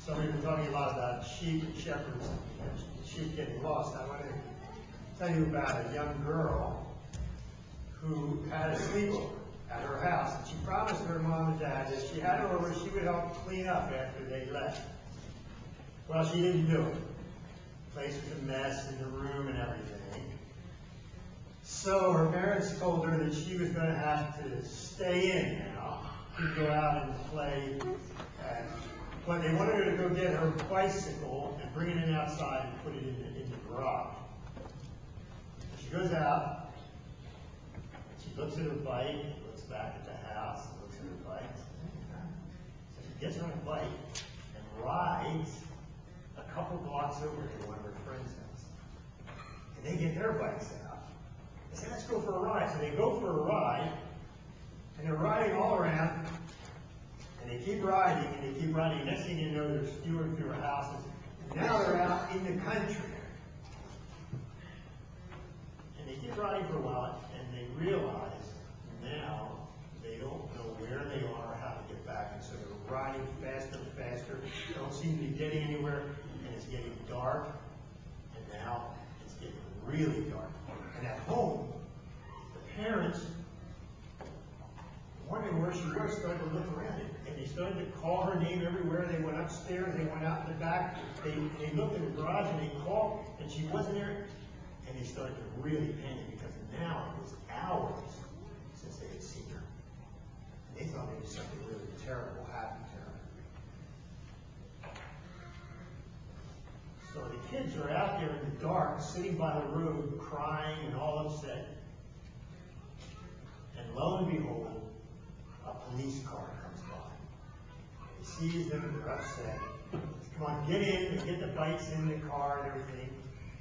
Somebody was talking a lot about sheep and shepherds and sheep getting lost. I want to tell you about a young girl who had a sleepover at her house, and she promised her mom and dad that she had her over, she would help clean up after they left. Well, she didn't do it. The place was a mess in the room and everything. So her parents told her that she was going to have to stay in now and go out and play. But they wanted her to go get her bicycle and bring it in outside and put it in the garage. She goes out, she looks at her bike, looks back at the house, looks at her bike. So she gets on a bike and rides a couple blocks over to one of her friends' house. And they get their bikes out. They say, let's go for a ride. So they go for a ride, and they're riding all around, and they keep riding, and they keep riding. Next thing you know, there's fewer and fewer houses. And now they're out in the country. And they keep riding for a while, and they realize now they don't know where they are or how to get back. And so they're riding faster and faster. Don't seem to be getting anywhere, and it's getting dark. And now it's getting really dark. And at home, the parents, wondering where she was, started to look around. And they started to call her name everywhere. They went upstairs, they went out in the back, they looked in the garage and they called, and she wasn't there. And they started to really panic because now it was hours since they had seen her. And they thought maybe something really terrible happened to her. So the kids are out there in the dark, sitting by the road, crying and all upset. And lo and behold, a police car comes by. He sees them, they're upset. He says, come on, get in. They get the bikes in the car and everything,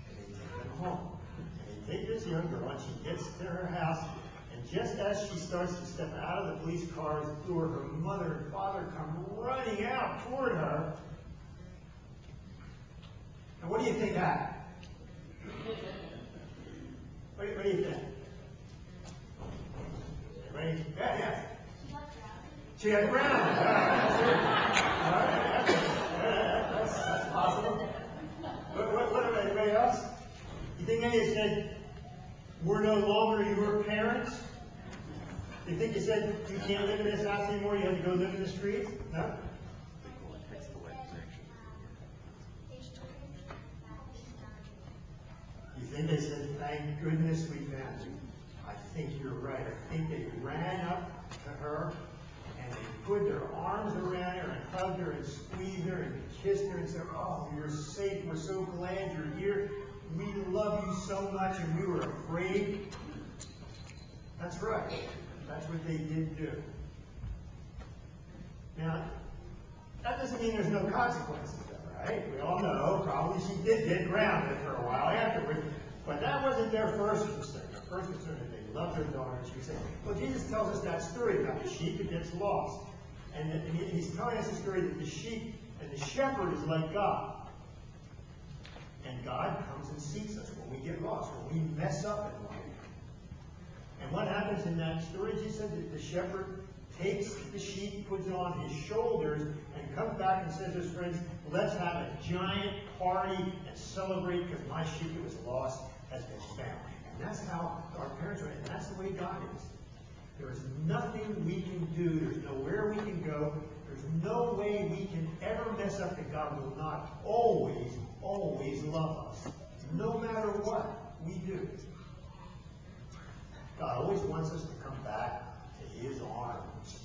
and they take them home. And they take this young girl, and she gets to her house, and just as she starts to step out of the police car's door, her mother and father come running out toward her. And what do you think happened? What do you think? Anybody? Yeah. She got drowned. That's possible. What about anybody else? You think they said, we're no longer your parents? You think they said, you can't live in this house anymore, you have to go live in the streets? No? You think they said, thank goodness we found you? I think you're right. I think they ran up to her and they put their arms around her and hugged her and squeezed her and kissed her and said, oh, you're safe. We're so glad you're here. We love you so much and we were afraid. That's right. That's what they did do. Now, that doesn't mean there's no consequences, though, right? We all know probably she did get grounded for a while afterwards, but that wasn't their first concern. Their first concern is they loved their daughter. And she said, well, Jesus tells us that story about the sheep that gets lost. And he's telling us the story that the sheep and the shepherd is like God. And God comes and seeks us when we get lost, when we mess up in life. And what happens in that story? Jesus said that the shepherd takes the sheep, puts it on his shoulders, and comes back and says to his friends, let's have a giant party and celebrate because my sheep that was lost has been found. And that's how our parents are, and that's the way God is. There's nothing we can do. There's nowhere we can go. There's no way we can ever mess up that God will not always, always love us. No matter what we do. God always wants us to come back to his arms.